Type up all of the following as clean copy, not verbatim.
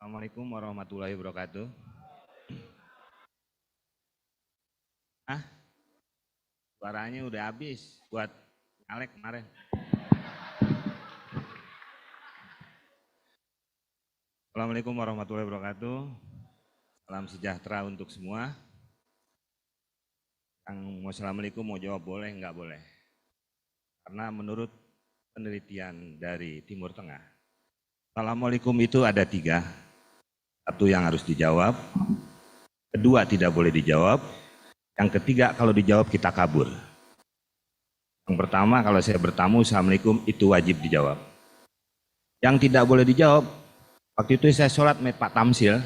Assalamualaikum warahmatullahi wabarakatuh. Ah, suaranya udah habis buat Alek kemarin. Assalamualaikum warahmatullahi wabarakatuh. Salam sejahtera untuk semua. Yang mau assalamualaikum mau jawab boleh, enggak boleh. Karena menurut penelitian dari Timur Tengah, assalamualaikum itu ada 3. Satu yang harus dijawab, kedua tidak boleh dijawab, yang ketiga kalau dijawab kita kabur. Yang pertama kalau saya bertamu assalamualaikum itu wajib dijawab. Yang tidak boleh dijawab, waktu itu saya sholat sama Pak Tamsil,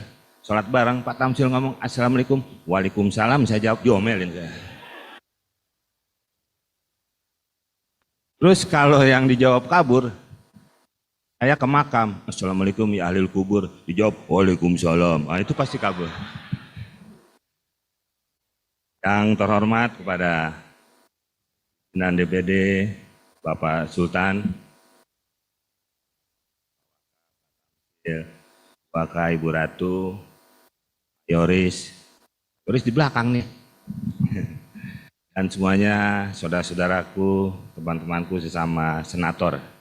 sholat bareng, Pak Tamsil ngomong assalamualaikum, waalaikumsalam, saya jawab diomelin saya. Terus kalau yang dijawab kabur, saya ke makam, assalamualaikum ya ahlil kubur, dijawab waalaikumsalam, nah, itu pasti kabur. Yang terhormat kepada pimpinan DPD, Bapak Sultan, Bapak Ibu Ratu, Yoris di belakang nih. Dan semuanya saudara-saudaraku, teman-temanku sesama senator.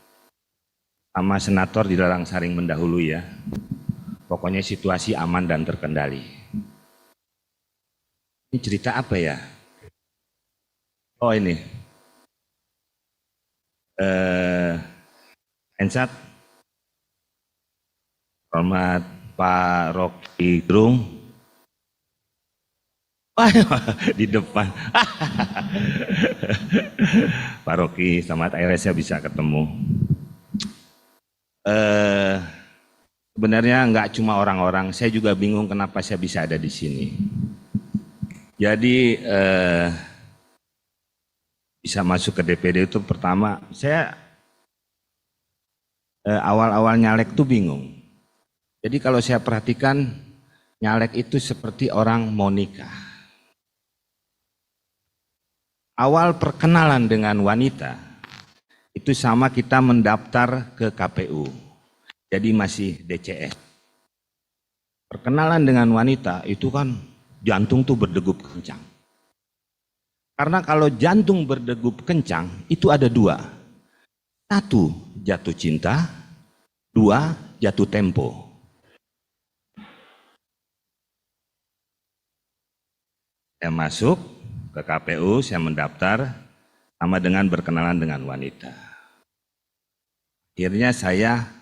Sama senator dilarang saling mendahului ya. Pokoknya situasi aman dan terkendali. Ini cerita apa ya? Oh ini. Ensat, hormat Pak Rocky Gerung. Di depan. Pak Rocky, selamat akhirnya saya bisa ketemu. Sebenarnya nggak cuma orang-orang, saya juga bingung kenapa saya bisa ada di sini. Jadi bisa masuk ke DPD itu pertama, saya awal-awal nyalek tuh bingung. Jadi kalau saya perhatikan, nyalek itu seperti orang mau nikah. Awal perkenalan dengan wanita, itu sama kita mendaftar ke KPU. Jadi masih DCS. Perkenalan dengan wanita itu kan jantung tuh berdegup kencang. Karena kalau jantung berdegup kencang itu ada 2. 1, jatuh cinta. 2, jatuh tempo. Saya masuk ke KPU, saya mendaftar sama dengan berkenalan dengan wanita. Akhirnya saya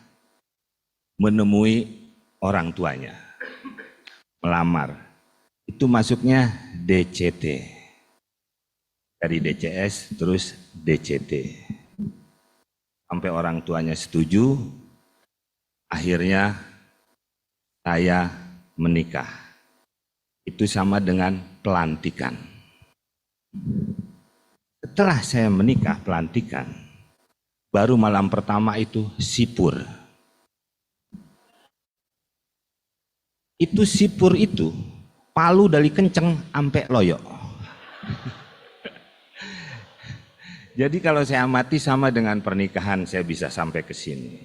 menemui orang tuanya, melamar. Itu masuknya DCT. Dari DCS terus DCT. Sampai orang tuanya setuju, akhirnya saya menikah. Itu sama dengan pelantikan. Setelah saya menikah pelantikan, baru malam pertama itu sipur. Itu sipur itu, palu dari kenceng sampai loyok. Jadi kalau saya amati sama dengan pernikahan saya bisa sampai ke sini.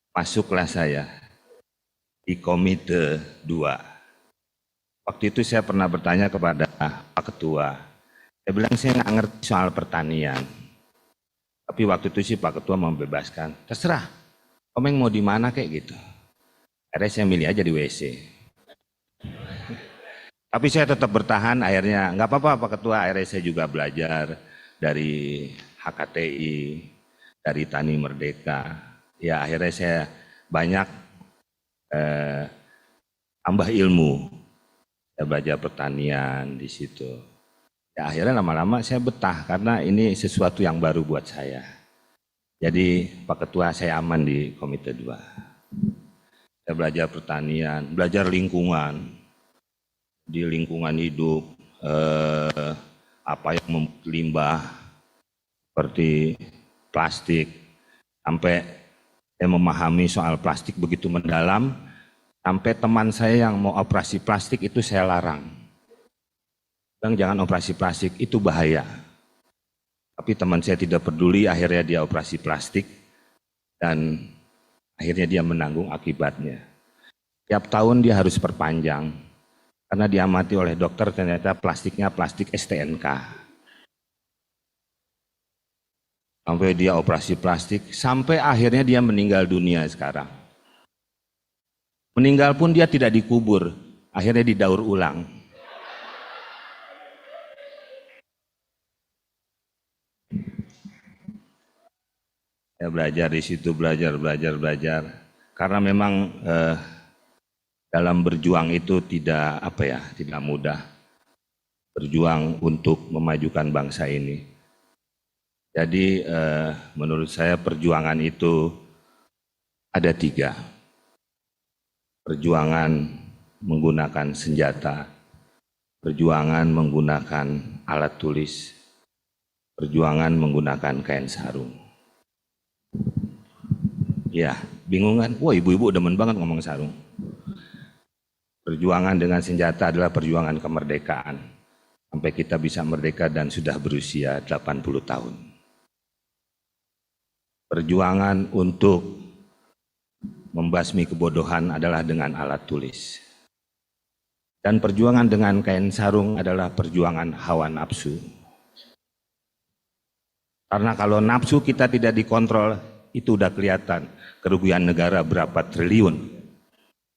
Masuklah saya di Komite 2. Waktu itu saya pernah bertanya kepada Pak Ketua. Saya bilang saya nggak ngerti soal pertanian. Tapi waktu itu sih Pak Ketua membebaskan. Terserah, Komeng mau di mana kayak gitu. Akhirnya saya milih aja di WC. Tapi saya tetap bertahan, akhirnya nggak apa-apa Pak Ketua. Akhirnya saya juga belajar dari HKTI, dari Tani Merdeka. Ya akhirnya saya banyak tambah ilmu. Saya belajar pertanian di situ. Ya akhirnya lama-lama saya betah karena ini sesuatu yang baru buat saya. Jadi Pak Ketua saya aman di Komite 2. Saya belajar pertanian, belajar lingkungan. Di lingkungan hidup, apa yang membuat limbah seperti plastik. Sampai saya memahami soal plastik begitu mendalam, sampai teman saya yang mau operasi plastik itu saya larang. Bilang jangan operasi plastik, itu bahaya. Tapi teman saya tidak peduli, akhirnya dia operasi plastik dan akhirnya dia menanggung akibatnya. Tiap tahun dia harus perpanjang. Karena diamati oleh dokter ternyata plastiknya plastik STNK. Sampai dia operasi plastik, sampai akhirnya dia meninggal dunia sekarang. Meninggal pun dia tidak dikubur, akhirnya didaur ulang. Saya belajar di situ, belajar. Karena memang dalam berjuang itu tidak mudah. Berjuang untuk memajukan bangsa ini. Jadi menurut saya perjuangan itu ada 3. Perjuangan menggunakan senjata, perjuangan menggunakan alat tulis, perjuangan menggunakan kain sarung. Ya, bingung kan? Wah, ibu-ibu demen banget ngomong sarung. Perjuangan dengan senjata adalah perjuangan kemerdekaan. Sampai kita bisa merdeka dan sudah berusia 80 tahun. Perjuangan untuk membasmi kebodohan adalah dengan alat tulis. Dan perjuangan dengan kain sarung adalah perjuangan hawa nafsu. Karena kalau nafsu kita tidak dikontrol, itu udah kelihatan kerugian negara berapa triliun,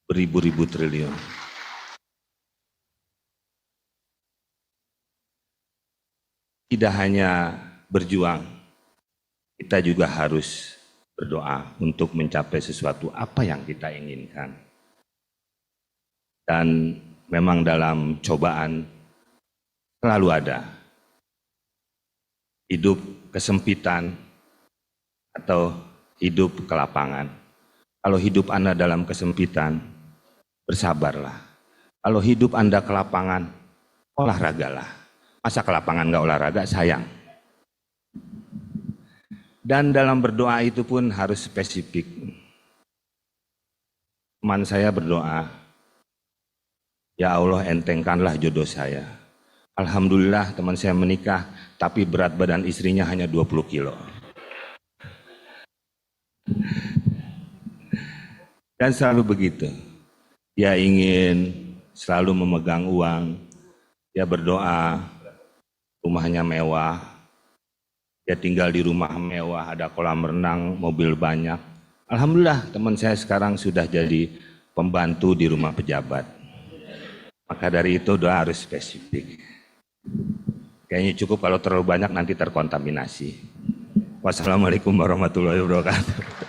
beribu-ribu triliun. Tidak hanya berjuang, kita juga harus berdoa untuk mencapai sesuatu apa yang kita inginkan. Dan memang dalam cobaan selalu ada hidup kesempitan atau hidup kelapangan. Kalau hidup Anda dalam kesempitan, bersabarlah. Kalau hidup Anda kelapangan, olahragalah. Masa kelapangan nggak olahraga, sayang. Dan dalam berdoa itu pun harus spesifik. Teman saya berdoa, ya Allah entengkanlah jodoh saya. Alhamdulillah teman saya menikah, tapi berat badan istrinya hanya 20 kilo. Dan selalu begitu. Dia ingin selalu memegang uang, dia berdoa, rumahnya mewah, dia tinggal di rumah mewah, ada kolam renang, mobil banyak. Alhamdulillah teman saya sekarang sudah jadi pembantu di rumah pejabat. Maka dari itu doa harus spesifik. Kayaknya cukup kalau terlalu banyak nanti terkontaminasi. Wassalamualaikum warahmatullahi wabarakatuh.